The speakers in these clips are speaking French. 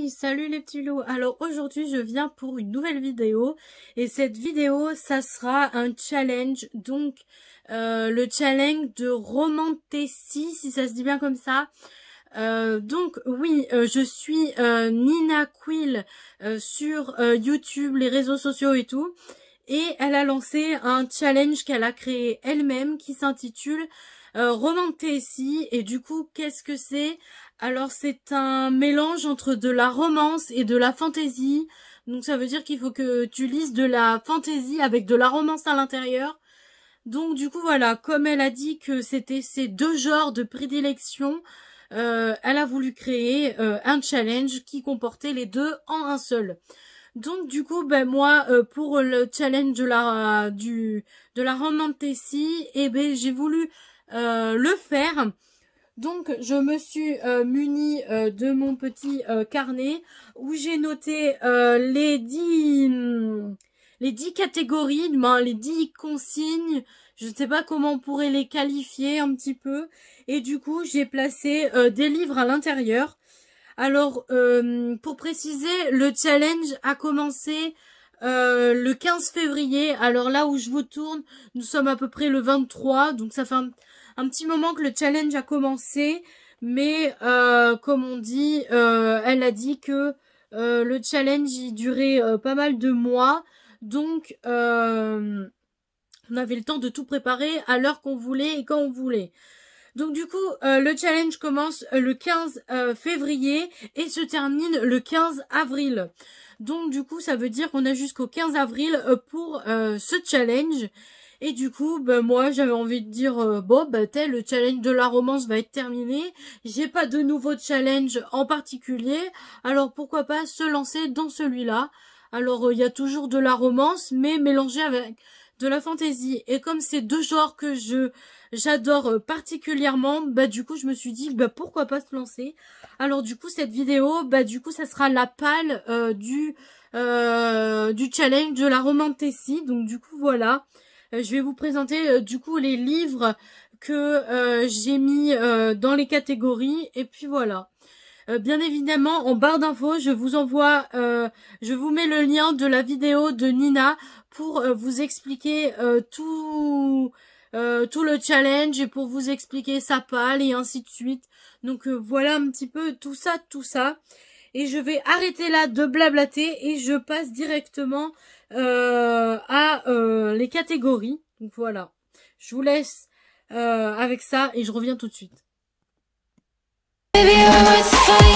Oui, salut les petits loups. Alors aujourd'hui je viens pour une nouvelle vidéo et cette vidéo ça sera un challenge, donc le challenge de Romantécie, si ça se dit bien comme ça. Donc oui, je suis Nina Quill sur YouTube, les réseaux sociaux et tout, et elle a lancé un challenge qu'elle a créé elle-même qui s'intitule Romantécie. Et du coup, qu'est-ce que c'est? Alors c'est un mélange entre de la romance et de la fantaisie. Donc ça veut dire qu'il faut que tu lises de la fantaisie avec de la romance à l'intérieur. Donc du coup voilà, comme elle a dit que c'était ces deux genres de prédilection, elle a voulu créer un challenge qui comportait les deux en un seul. Donc du coup, ben moi, pour le challenge de la Romantécie, eh ben j'ai voulu le faire. Donc je me suis munie de mon petit carnet où j'ai noté les 10 catégories, les 10 consignes. Je ne sais pas comment on pourrait les qualifier un petit peu. Et du coup, j'ai placé des livres à l'intérieur. Alors, pour préciser, le challenge a commencé le 15 février. Alors là où je vous tourne, nous sommes à peu près le 23. Donc ça fait un petit moment que le challenge a commencé. Mais comme on dit, elle a dit que le challenge il durait pas mal de mois. Donc on avait le temps de tout préparer à l'heure qu'on voulait et quand on voulait. Donc du coup, le challenge commence le 15 février et se termine le 15 avril. Donc du coup, ça veut dire qu'on a jusqu'au 15 avril pour ce challenge. Et du coup, moi, j'avais envie de dire, bon, le challenge de la romance va être terminé. J'ai pas de nouveau challenge en particulier. Alors pourquoi pas se lancer dans celui-là. Alors, il y a toujours de la romance, mais mélangé avec de la fantaisie. Et comme c'est deux genres que j'adore particulièrement, du coup je me suis dit pourquoi pas se lancer. Alors du coup cette vidéo, du coup ça sera la palle du challenge de la Romantécie. Donc du coup voilà, je vais vous présenter du coup les livres que j'ai mis dans les catégories et puis voilà. Bien évidemment, en barre d'infos, je vous envoie, je vous mets le lien de la vidéo de Nina pour vous expliquer tout le challenge et pour vous expliquer sa palle et ainsi de suite. Donc voilà un petit peu tout ça. Et je vais arrêter là de blablater et je passe directement à les catégories. Donc voilà, je vous laisse avec ça et je reviens tout de suite. Baby, you're worth the fight.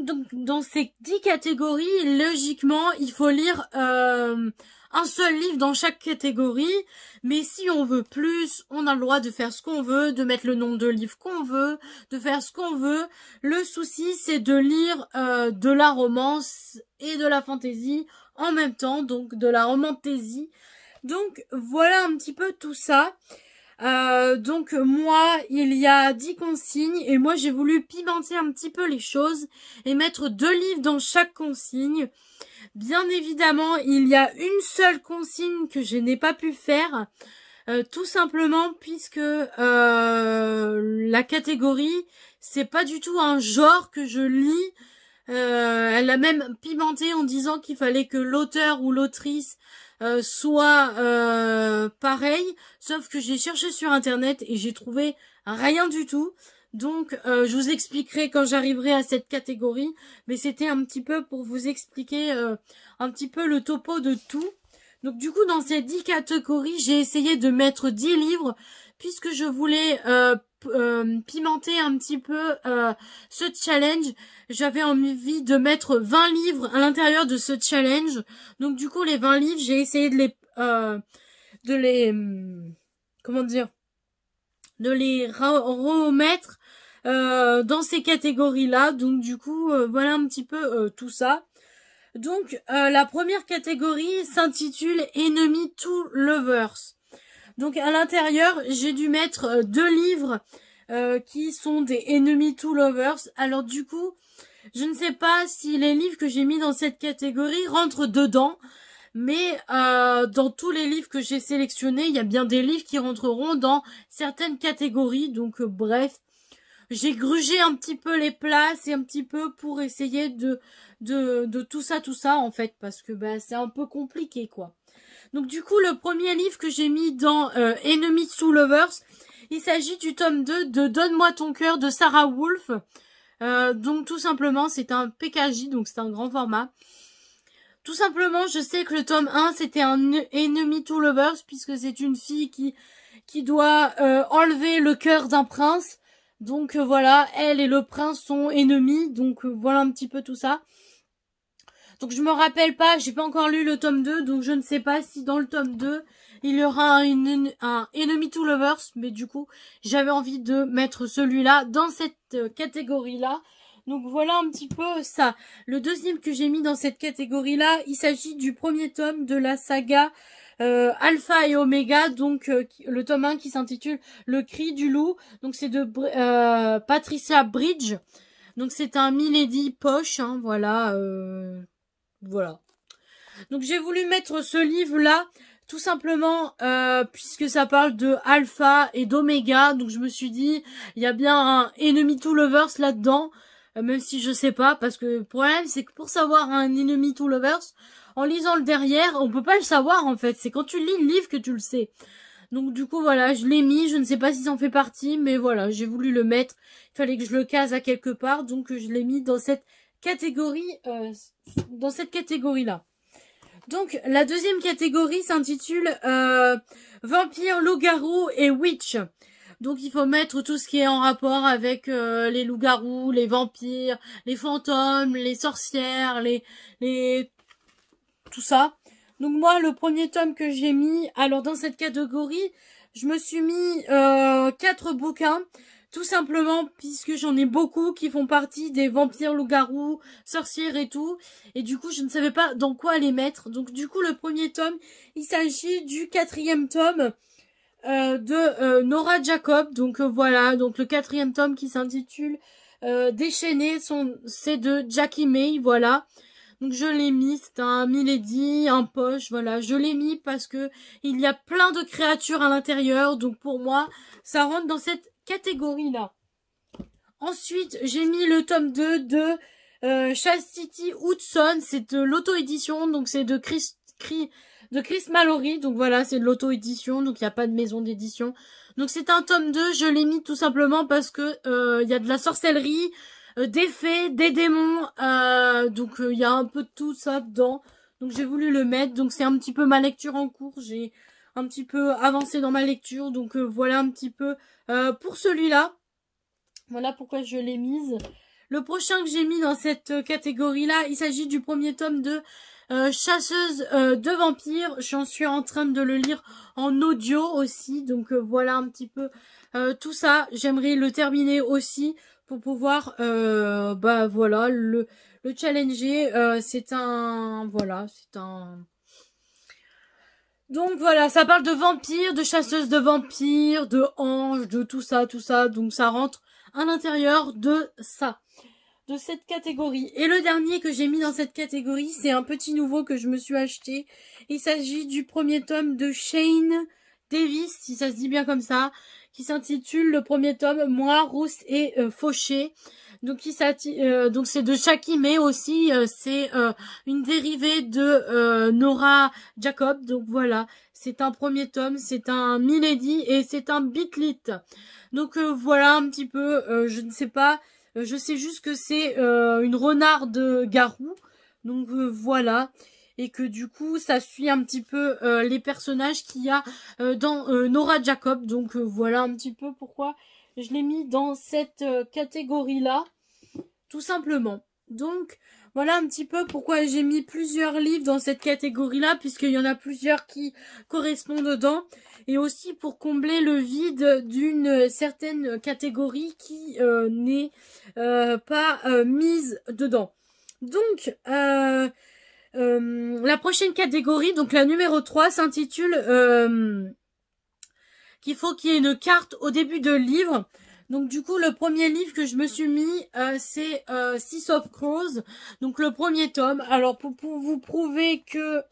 Donc dans ces 10 catégories, logiquement, il faut lire un seul livre dans chaque catégorie. Mais si on veut plus, on a le droit de faire ce qu'on veut, de mettre le nombre de livres qu'on veut, de faire ce qu'on veut. Le souci, c'est de lire de la romance et de la fantaisie en même temps, donc de la romantésie. Donc voilà un petit peu tout ça. Donc moi, il y a 10 consignes et moi j'ai voulu pimenter un petit peu les choses et mettre 2 livres dans chaque consigne. Bien évidemment, il y a une seule consigne que je n'ai pas pu faire. Tout simplement puisque la catégorie, c'est pas du tout un genre que je lis. Elle a même pimenté en disant qu'il fallait que l'auteur ou l'autrice soit pareil, sauf que j'ai cherché sur internet et j'ai trouvé rien du tout. Donc je vous expliquerai quand j'arriverai à cette catégorie, mais c'était un petit peu pour vous expliquer un petit peu le topo de tout. Donc du coup, dans ces 10 catégories, j'ai essayé de mettre 10 livres, puisque je voulais pimenter un petit peu ce challenge. J'avais envie de mettre 20 livres à l'intérieur de ce challenge. Donc du coup, les 20 livres, j'ai essayé de les comment dire, de les remettre dans ces catégories-là. Donc du coup, voilà un petit peu tout ça. Donc, la première catégorie s'intitule Enemy to Lovers. Donc, à l'intérieur, j'ai dû mettre 2 livres qui sont des Enemy to Lovers. Alors, du coup, je ne sais pas si les livres que j'ai mis dans cette catégorie rentrent dedans. Mais dans tous les livres que j'ai sélectionnés, il y a bien des livres qui rentreront dans certaines catégories. Donc, bref. J'ai grugé un petit peu les places et un petit peu pour essayer de tout ça en fait, parce que c'est un peu compliqué quoi. Donc du coup, le premier livre que j'ai mis dans Enemy to Lovers, il s'agit du tome 2 de Donne-moi ton cœur de Sarah Wolf. Donc tout simplement, c'est un PKJ, donc c'est un grand format. Tout simplement, je sais que le tome 1 c'était un Enemy to Lovers, puisque c'est une fille qui doit enlever le cœur d'un prince. Donc voilà, elle et le prince sont ennemis, donc voilà un petit peu tout ça. Donc je me rappelle pas, j'ai pas encore lu le tome 2, donc je ne sais pas si dans le tome 2, il y aura un Enemy to Lovers, mais du coup, j'avais envie de mettre celui-là dans cette catégorie-là. Donc voilà un petit peu ça. Le deuxième que j'ai mis dans cette catégorie-là, il s'agit du premier tome de la saga Alpha et Omega, donc le tome 1 qui s'intitule Le Cri du Loup. Donc c'est de Patricia Bridge. Donc c'est un Milady poche, hein, voilà. Voilà. Donc j'ai voulu mettre ce livre-là, tout simplement puisque ça parle de Alpha et d'Omega. Donc je me suis dit, il y a bien un Enemy to Lovers là-dedans. Même si je sais pas, parce que le problème c'est que pour savoir un Enemy to Lovers, en lisant le derrière, on peut pas le savoir en fait. C'est quand tu lis le livre que tu le sais. Donc du coup voilà, je l'ai mis, je ne sais pas si ça en fait partie, mais voilà, j'ai voulu le mettre. Il fallait que je le case à quelque part, donc je l'ai mis dans cette catégorie, là. Donc la deuxième catégorie s'intitule Vampire, loup-garou et witch. Donc il faut mettre tout ce qui est en rapport avec les loups-garous, les vampires, les fantômes, les sorcières, les tout ça. Donc moi, le premier tome que j'ai mis, alors dans cette catégorie, je me suis mis 4 bouquins, tout simplement puisque j'en ai beaucoup qui font partie des vampires, loups-garous, sorcières et tout. Et du coup, je ne savais pas dans quoi les mettre. Donc du coup, le premier tome, il s'agit du 4e tome de Nora Jacob. Donc voilà, donc le 4e tome qui s'intitule Déchaîné, c'est de Jackie May, voilà. Donc je l'ai mis, c'est un Milady, un poche, voilà, je l'ai mis parce que il y a plein de créatures à l'intérieur, donc pour moi, ça rentre dans cette catégorie-là. Ensuite, j'ai mis le tome 2 de Chastity Hudson, c'est de l'auto-édition, donc c'est de Chris Mallory, donc voilà, c'est de l'auto-édition, donc il n'y a pas de maison d'édition. Donc c'est un tome 2, je l'ai mis tout simplement parce que il y a de la sorcellerie, des fées, des démons, donc il y a un peu de tout ça dedans. Donc j'ai voulu le mettre, donc c'est un petit peu ma lecture en cours, j'ai un petit peu avancé dans ma lecture, donc voilà un petit peu pour celui-là. Voilà pourquoi je l'ai mise. Le prochain que j'ai mis dans cette catégorie-là, il s'agit du premier tome de Chasseuse de vampires. J'en suis en train de le lire en audio aussi, donc voilà un petit peu tout ça. J'aimerais le terminer aussi pour pouvoir voilà le challenger. C'est un donc voilà, ça parle de vampires, de chasseuses de vampires, de anges, de tout ça, donc ça rentre à l'intérieur de ça, de cette catégorie. Et le dernier que j'ai mis dans cette catégorie, c'est un petit nouveau que je me suis acheté. Il s'agit du premier tome de Shane Davis, si ça se dit bien comme ça, qui s'intitule le premier tome Moi, Rousse et Fauché. Donc donc c'est de Shaki, mais aussi c'est une dérivée de Nora Jacob. Donc voilà, c'est un premier tome, c'est un Milady et c'est un Bitlit. Donc voilà un petit peu, je ne sais pas, je sais juste que c'est une renarde garou. Donc voilà. Et que du coup ça suit un petit peu les personnages qu'il y a dans Nora Jacob. Donc voilà un petit peu pourquoi je l'ai mis dans cette catégorie là, tout simplement. Donc voilà un petit peu pourquoi j'ai mis plusieurs livres dans cette catégorie là, puisqu'il y en a plusieurs qui correspondent dedans, et aussi pour combler le vide d'une certaine catégorie qui n'est pas mise dedans. Donc la prochaine catégorie, donc la numéro 3, s'intitule qu'il faut qu'il y ait une carte au début de livre. Donc du coup, le premier livre que je me suis mis, c'est Six of Crows, donc le premier tome. Alors pour vous prouver que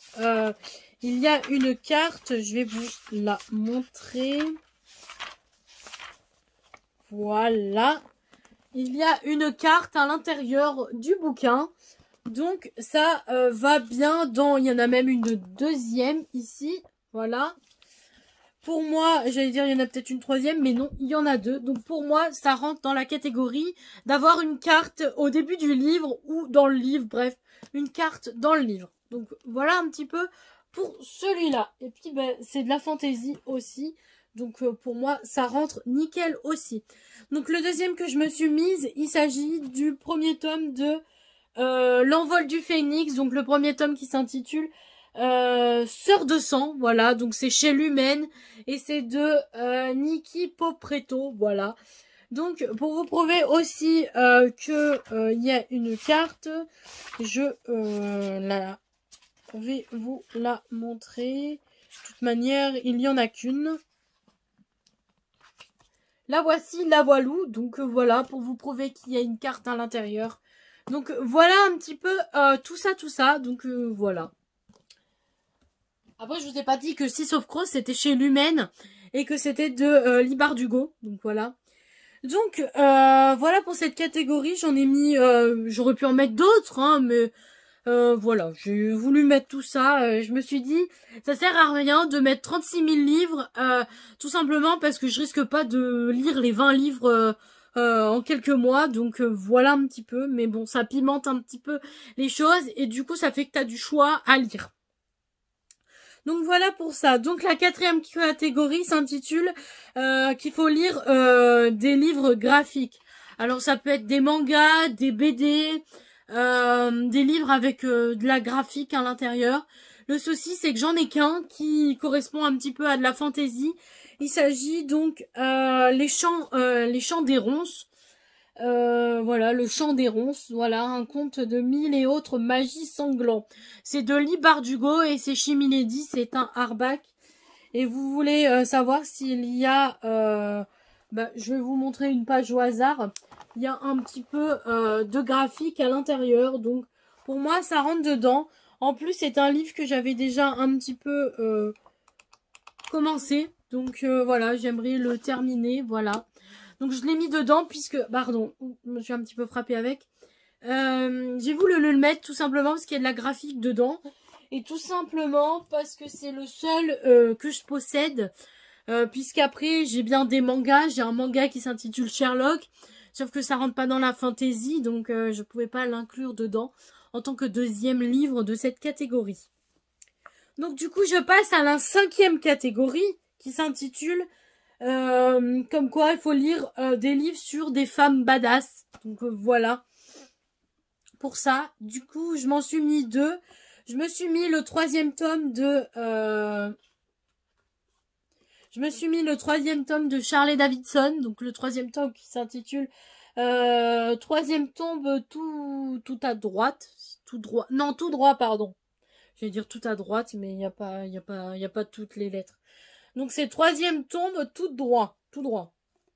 il y a une carte, je vais vous la montrer. Voilà. Il y a une carte à l'intérieur du bouquin. Donc ça va bien dans... Il y en a même une deuxième ici. Voilà. Pour moi, j'allais dire il y en a peut-être une troisième, mais non, il y en a deux. Donc pour moi, ça rentre dans la catégorie d'avoir une carte au début du livre ou dans le livre. Bref, une carte dans le livre. Donc voilà un petit peu pour celui-là. Et puis ben, c'est de la fantaisie aussi. Donc pour moi, ça rentre nickel aussi. Donc le deuxième que je me suis mise, il s'agit du premier tome de L'envol du phénix. Donc le premier tome qui s'intitule Sœur de sang. Voilà, donc c'est chez Lumen. Et c'est de Nikki Popretto. Voilà. Donc pour vous prouver aussi que il y a une carte, je vais vous la montrer. De toute manière, il n'y en a qu'une. La voici, la voilou. Donc voilà, pour vous prouver qu'il y a une carte à l'intérieur. Donc voilà un petit peu tout ça. Donc voilà. Après, je vous ai pas dit que Six of Crows, c'était chez Lumen. Et que c'était de Lee Bardugo. Donc voilà. Donc voilà pour cette catégorie. J'en ai mis... j'aurais pu en mettre d'autres, hein, mais... voilà, j'ai voulu mettre tout ça. Je me suis dit, ça sert à rien de mettre 36 000 livres, tout simplement parce que je risque pas de lire les 20 livres en quelques mois. Donc voilà un petit peu, mais bon, ça pimente un petit peu les choses et du coup, ça fait que tu as du choix à lire. Donc voilà pour ça. Donc la quatrième catégorie s'intitule qu'il faut lire des livres graphiques. Alors ça peut être des mangas, des BD... des livres avec de la graphique à l'intérieur. Le souci, c'est que j'en ai qu'un qui correspond un petit peu à de la fantaisie. Il s'agit donc les chants des ronces. Voilà, le chant des ronces. Voilà, un conte de mille et autres magies sanglants. C'est de Lee Bardugo et c'est chez Milady. C'est un hardback. Et vous voulez savoir s'il y a... je vais vous montrer une page au hasard. Il y a un petit peu de graphique à l'intérieur. Donc, pour moi, ça rentre dedans. En plus, c'est un livre que j'avais déjà un petit peu commencé. Donc, voilà, j'aimerais le terminer. Voilà. Donc, je l'ai mis dedans puisque... Pardon, je me suis un petit peu frappée avec. J'ai voulu le mettre tout simplement parce qu'il y a de la graphique dedans. Et tout simplement parce que c'est le seul que je possède. Puisqu'après, j'ai bien des mangas. J'ai un manga qui s'intitule Sherlock. Sauf que ça rentre pas dans la fantasy, donc je pouvais pas l'inclure dedans en tant que deuxième livre de cette catégorie. Donc du coup, je passe à la cinquième catégorie qui s'intitule comme quoi il faut lire des livres sur des femmes badass. Donc voilà. Pour ça, du coup, je m'en suis mis deux. Je me suis mis le troisième tome de... Je me suis mis le troisième tome de Charlie Davidson, donc le troisième tome qui s'intitule troisième tome tout à droite, tout droit, non tout droit pardon. Je vais dire tout à droite, mais il y a pas toutes les lettres. Donc c'est troisième tome tout droit.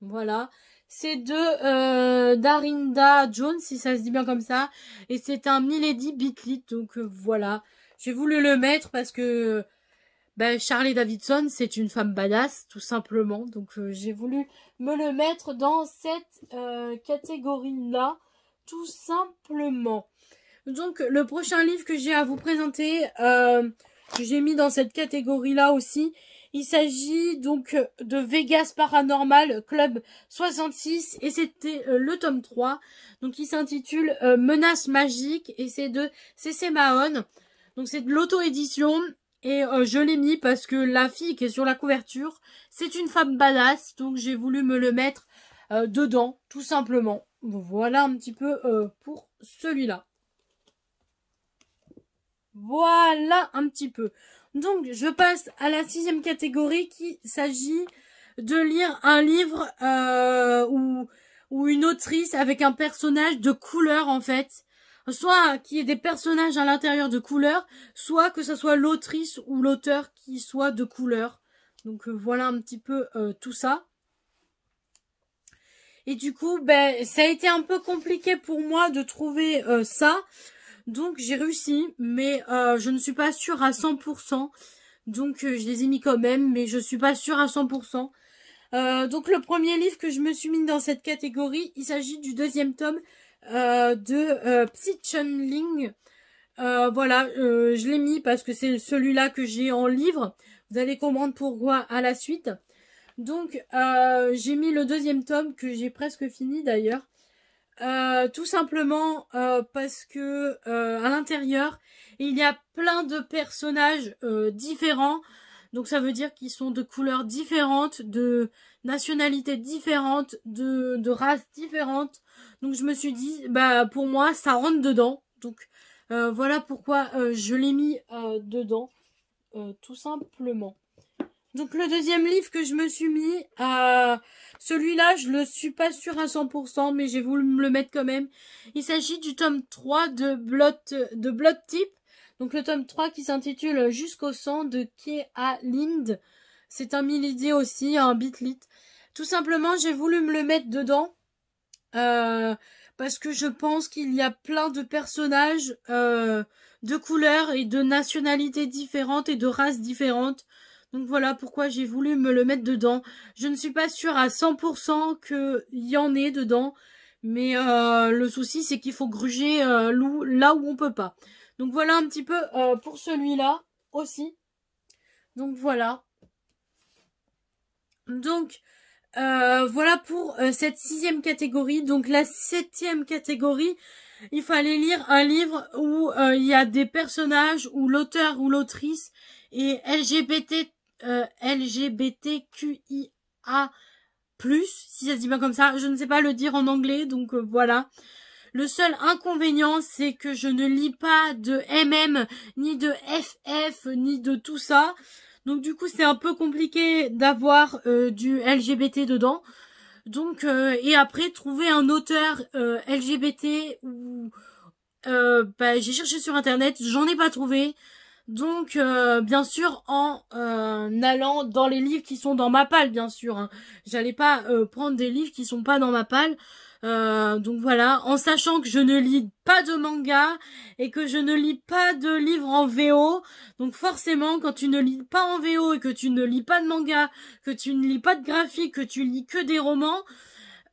Voilà, c'est de Darinda Jones si ça se dit bien comme ça, et c'est un Milady Bitlit. Donc voilà, j'ai voulu le mettre parce que ben, Harley Davidson, c'est une femme badass, tout simplement. Donc j'ai voulu me le mettre dans cette catégorie-là, tout simplement. Donc le prochain livre que j'ai à vous présenter, que j'ai mis dans cette catégorie-là aussi, il s'agit donc de Vegas Paranormal Club 66 et c'était le tome 3. Donc il s'intitule Menace magique et c'est de C.C. Mahon. Donc c'est de l'auto-édition. Et je l'ai mis parce que la fille qui est sur la couverture, c'est une femme badass. Donc j'ai voulu me le mettre dedans, tout simplement. Bon, voilà un petit peu pour celui-là. Voilà un petit peu. Donc je passe à la 6e catégorie qui s'agit de lire un livre ou une autrice avec un personnage de couleur en fait. Soit qu'il y ait des personnages à l'intérieur de couleur, soit que ce soit l'autrice ou l'auteur qui soit de couleur. Donc voilà un petit peu tout ça. Et du coup, ben ça a été un peu compliqué pour moi de trouver ça. Donc j'ai réussi, mais je ne suis pas sûre à 100%. Donc je les ai mis quand même, mais je suis pas sûre à 100%. Donc le premier livre que je me suis mis dans cette catégorie, il s'agit du 2e tome de Psy Chun-Ling. Voilà, je l'ai mis parce que c'est celui-là que j'ai en livre. Vous allez comprendre pourquoi à la suite. Donc j'ai mis le 2e tome que j'ai presque fini d'ailleurs. Tout simplement parce que à l'intérieur il y a plein de personnages différents. Donc ça veut dire qu'ils sont de couleurs différentes, de nationalités différentes, de races différentes. Donc je me suis dit, bah pour moi ça rentre dedans. Donc voilà pourquoi je l'ai mis dedans, tout simplement. Donc le 2e livre que je me suis mis, celui-là je le suis pas sûre à 100%, mais j'ai voulu me le mettre quand même. Il s'agit du tome 3 de Blood Tip. Donc le tome 3 qui s'intitule Jusqu'au sang de K.A. Lind. C'est un Milady aussi, un Bitlit. Tout simplement j'ai voulu me le mettre dedans. Parce que je pense qu'il y a plein de personnages de couleurs et de nationalités différentes et de races différentes. Donc voilà pourquoi j'ai voulu me le mettre dedans. Je ne suis pas sûre à 100% qu'il y en ait dedans. Mais le souci c'est qu'il faut gruger là où on peut pas. Donc voilà un petit peu pour celui-là aussi. Donc voilà. Donc voilà pour cette 6e catégorie. Donc la 7e catégorie, il fallait lire un livre où il y a des personnages où l'auteur ou l'autrice est LGBTQIA+, si ça se dit pas comme ça, je ne sais pas le dire en anglais, donc voilà. Le seul inconvénient, c'est que je ne lis pas de MM, ni de FF, ni de tout ça. Donc du coup, c'est un peu compliqué d'avoir du LGBT dedans. Donc, et après, trouver un auteur LGBT ou... bah, j'ai cherché sur internet, j'en ai pas trouvé. Donc, bien sûr, en allant dans les livres qui sont dans ma palle, bien sûr. Hein. J'allais pas prendre des livres qui sont pas dans ma palle. Donc voilà, en sachant que je ne lis pas de manga et que je ne lis pas de livres en VO. Donc forcément, quand tu ne lis pas en VO et que tu ne lis pas de manga, que tu ne lis pas de graphique, que tu lis que des romans...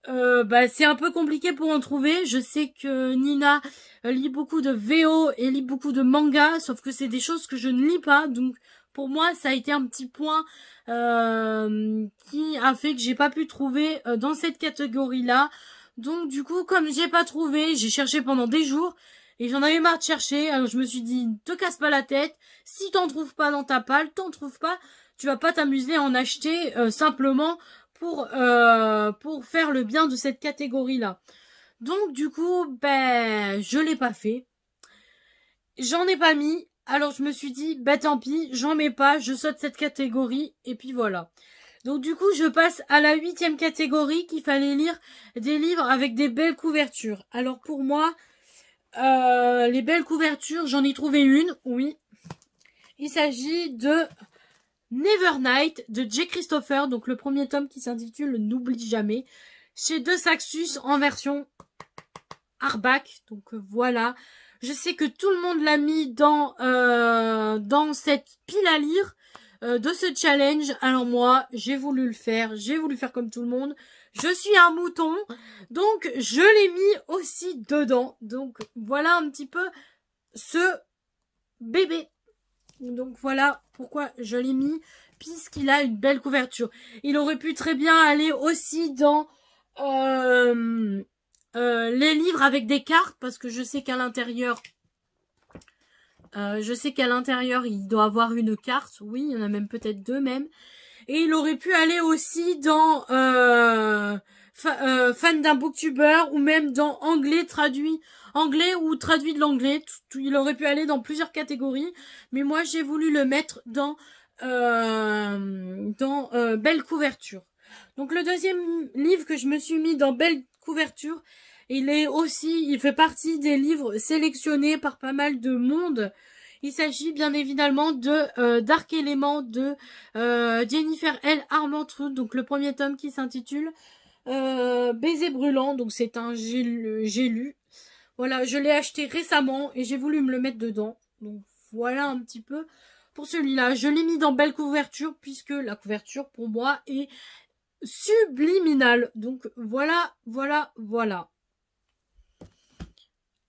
bah c'est un peu compliqué pour en trouver. Je sais que Nina lit beaucoup de VO et lit beaucoup de manga, sauf que c'est des choses que je ne lis pas. Donc pour moi ça a été un petit point qui a fait que j'ai pas pu trouver dans cette catégorie là. Donc du coup comme j'ai pas trouvé, j'ai cherché pendant des jours et j'en avais marre de chercher. Alors je me suis dit te casse pas la tête, si t'en trouves pas dans ta palle, t'en trouves pas, tu vas pas t'amuser à en acheter simplement pour faire le bien de cette catégorie-là. Donc, du coup, ben, je l'ai pas fait. J'en ai pas mis. Alors, je me suis dit, ben, tant pis, j'en mets pas, je saute cette catégorie, et puis voilà. Donc, du coup, je passe à la 8e catégorie qu'il fallait lire des livres avec des belles couvertures. Alors, pour moi, les belles couvertures, j'en ai trouvé une, oui. Il s'agit de... Nevernight de J. Christopher, donc le premier tome qui s'intitule N'oublie jamais, chez De Saxus en version hardback. Donc voilà, je sais que tout le monde l'a mis dans cette pile à lire. de ce challenge. Alors moi, j'ai voulu le faire. J'ai voulu faire comme tout le monde. Je suis un mouton. Donc, je l'ai mis aussi dedans. Donc, voilà un petit peu ce bébé. Donc, voilà pourquoi je l'ai mis. Puisqu'il a une belle couverture. Il aurait pu très bien aller aussi dans les livres avec des cartes. Parce que je sais qu'à l'intérieur... il doit avoir une carte. Oui, il y en a même peut-être deux même. Et il aurait pu aller aussi dans fan d'un booktuber ou même dans anglais ou traduit de l'anglais. Il aurait pu aller dans plusieurs catégories. Mais moi, j'ai voulu le mettre dans belle couverture. Donc le deuxième livre que je me suis mis dans belle couverture, il fait partie des livres sélectionnés par pas mal de monde. Il s'agit bien évidemment de Dark Element de Jennifer L. Armentrout, donc le premier tome qui s'intitule Baiser brûlant, donc c'est un j'ai lu. Voilà, je l'ai acheté récemment et j'ai voulu me le mettre dedans. Donc voilà un petit peu pour celui-là. Je l'ai mis dans belle couverture puisque la couverture pour moi est subliminale. Donc voilà.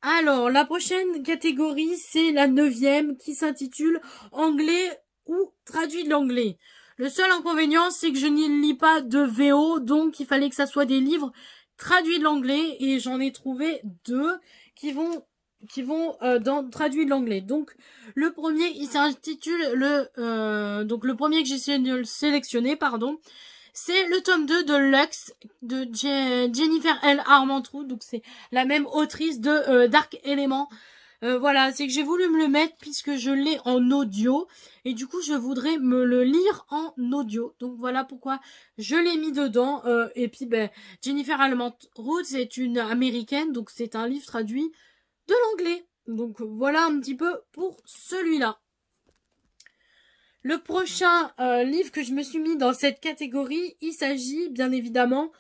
Alors, la prochaine catégorie, c'est la 9e qui s'intitule Anglais ou traduit de l'anglais. Le seul inconvénient, c'est que je n'y lis pas de VO, donc il fallait que ça soit des livres traduits de l'anglais et j'en ai trouvé deux qui vont dans traduit de l'anglais. Donc, le premier, il s'intitule donc le premier que j'ai sélectionné, c'est le tome 2 de Lux de Jennifer L. Armentrout. Donc c'est la même autrice de Dark Element. Voilà, c'est que j'ai voulu me le mettre puisque je l'ai en audio. Et du coup, je voudrais me le lire en audio. Donc voilà pourquoi je l'ai mis dedans. Et puis, Jennifer Armentrout, c'est une américaine. Donc c'est un livre traduit de l'anglais. Donc voilà un petit peu pour celui-là. Le prochain livre que je me suis mis dans cette catégorie, il s'agit bien évidemment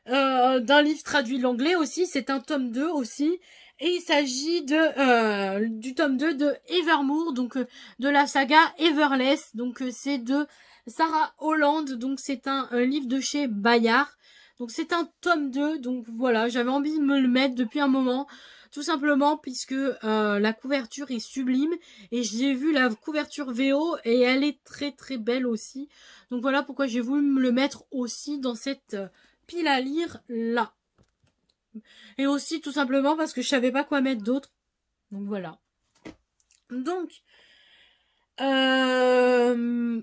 d'un livre traduit de l'anglais aussi. C'est un tome 2 aussi. Et il s'agit du tome 2 de Evermore, donc de la saga Everless. Donc c'est de Sarah Holland. Donc c'est un livre de chez Bayard. Donc c'est un tome 2. Donc voilà, j'avais envie de me le mettre depuis un moment. Tout simplement puisque la couverture est sublime et j'ai vu la couverture VO et elle est très très belle aussi. Donc voilà pourquoi j'ai voulu me le mettre aussi dans cette pile à lire là. Et aussi tout simplement parce que je savais pas quoi mettre d'autre. Donc voilà. Donc je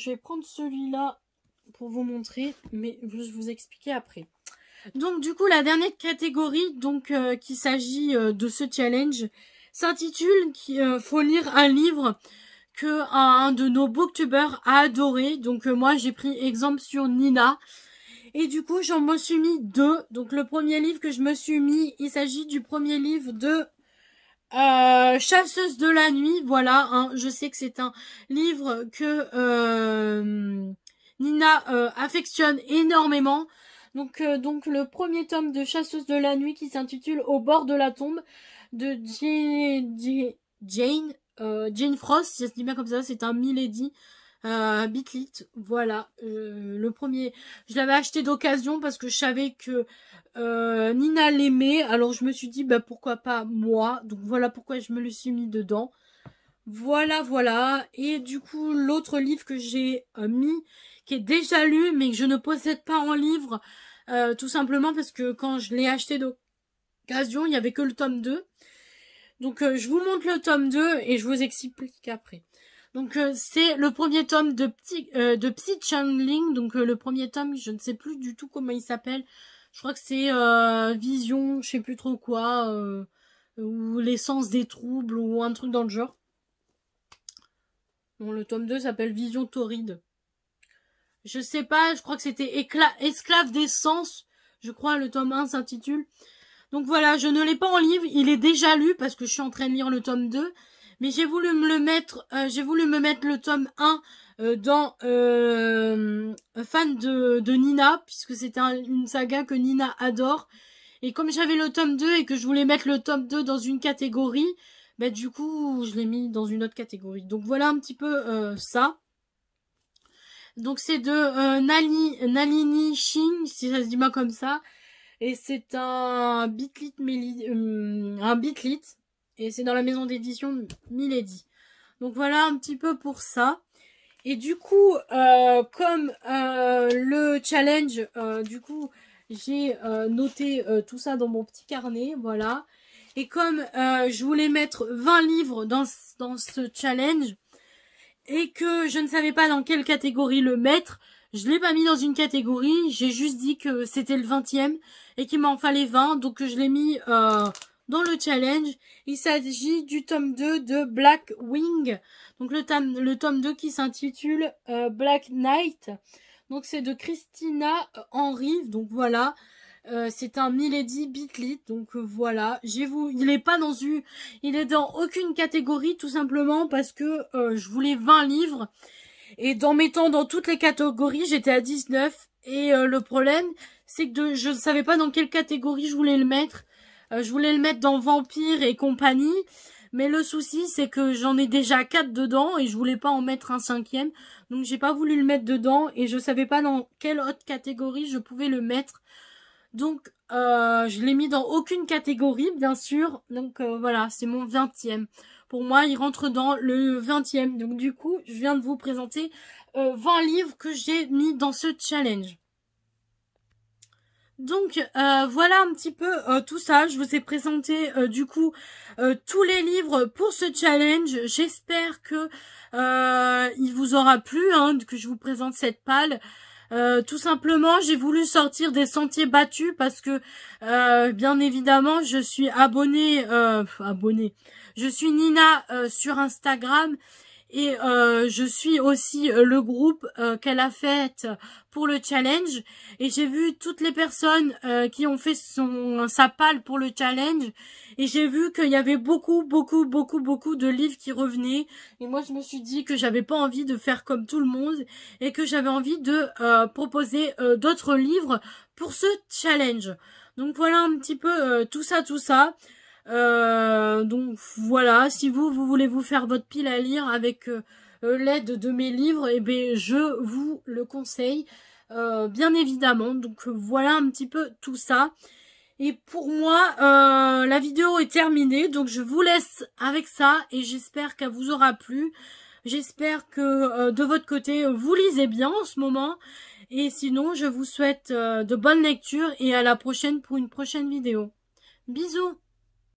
vais prendre celui-là pour vous montrer, mais je vais vous expliquer après. Donc du coup la dernière catégorie qu'il s'agit de ce challenge s'intitule faut lire un livre que un de nos booktubers a adoré. Donc moi j'ai pris exemple sur Nina et du coup j'en me suis mis deux. Donc le premier livre que je me suis mis, il s'agit du premier livre de Chasseuse de la nuit. Voilà, hein, je sais que c'est un livre que Nina affectionne énormément. Donc le premier tome de Chasseuse de la nuit qui s'intitule Au bord de la tombe de Jane Frost, si ça se dit bien comme ça, c'est un Milady Bitlit. Voilà, le premier, je l'avais acheté d'occasion parce que je savais que Nina l'aimait, alors je me suis dit pourquoi pas moi. Donc voilà pourquoi je me le suis mis dedans. Voilà. Et du coup l'autre livre que j'ai mis, qui est déjà lu mais que je ne possède pas en livre, tout simplement parce que quand je l'ai acheté d'occasion, il n'y avait que le tome 2. Donc je vous montre le tome 2 et je vous explique après. Donc c'est le premier tome de Psy Channeling. Donc le premier tome, je ne sais plus du tout comment il s'appelle. Je crois que c'est Vision, je sais plus trop quoi, ou l'essence des troubles ou un truc dans le genre. Bon, le tome 2 s'appelle Vision Torride. Je sais pas, je crois que c'était Esclave d'essence. Je crois le tome 1 s'intitule. Donc voilà, je ne l'ai pas en livre, il est déjà lu parce que je suis en train de lire le tome 2. Mais j'ai voulu me mettre le tome 1 dans fan de Nina, puisque c'est une saga que Nina adore. Et comme j'avais le tome 2 et que je voulais mettre le tome 2 dans une catégorie, bah du coup je l'ai mis dans une autre catégorie. Donc voilà un petit peu ça. Donc c'est de Nalini Singh, si ça se dit pas comme ça. Et c'est un Bitlit, et c'est dans la maison d'édition Milady. Donc voilà un petit peu pour ça. Et du coup, comme le challenge, du coup, j'ai noté tout ça dans mon petit carnet, voilà. Et comme je voulais mettre 20 livres dans ce challenge, et que je ne savais pas dans quelle catégorie le mettre, je l'ai pas mis dans une catégorie, j'ai juste dit que c'était le 20e et qu'il m'en fallait 20, donc je l'ai mis dans le challenge. Il s'agit du tome 2 de Black Wing, donc le tome 2 qui s'intitule Black Knight. Donc c'est de Christina Henry, donc voilà. C'est un Milady Bitlit, donc voilà. Il est dans aucune catégorie, tout simplement parce que je voulais 20 livres. Et dans mettant dans toutes les catégories, j'étais à 19. Et le problème, c'est que je ne savais pas dans quelle catégorie je voulais le mettre. Je voulais le mettre dans Vampire et compagnie. Mais le souci, c'est que j'en ai déjà 4 dedans et je voulais pas en mettre un 5e. Donc j'ai pas voulu le mettre dedans et je savais pas dans quelle autre catégorie je pouvais le mettre. Donc je l'ai mis dans aucune catégorie, bien sûr. Donc voilà, c'est mon 20e. Pour moi, il rentre dans le 20e. Donc du coup, je viens de vous présenter 20 livres que j'ai mis dans ce challenge. Donc voilà un petit peu tout ça. Je vous ai présenté du coup tous les livres pour ce challenge. J'espère que il vous aura plu, hein, que je vous présente cette palle. Tout simplement, j'ai voulu sortir des sentiers battus parce que bien évidemment, je suis abonnée. Je suis Nina sur Instagram. Et je suis aussi le groupe qu'elle a fait pour le challenge. Et j'ai vu toutes les personnes qui ont fait sa palle pour le challenge. Et j'ai vu qu'il y avait beaucoup de livres qui revenaient. Et moi, je me suis dit que j'avais pas envie de faire comme tout le monde. Et que j'avais envie de proposer d'autres livres pour ce challenge. Donc voilà un petit peu tout ça. Donc voilà, si vous voulez vous faire votre pile à lire avec l'aide de mes livres, eh bien je vous le conseille bien évidemment. Donc voilà un petit peu tout ça. Et pour moi, la vidéo est terminée, donc je vous laisse avec ça et j'espère qu'elle vous aura plu. J'espère que de votre côté, vous lisez bien en ce moment. Et sinon, je vous souhaite de bonnes lectures et à la prochaine pour une prochaine vidéo. Bisous!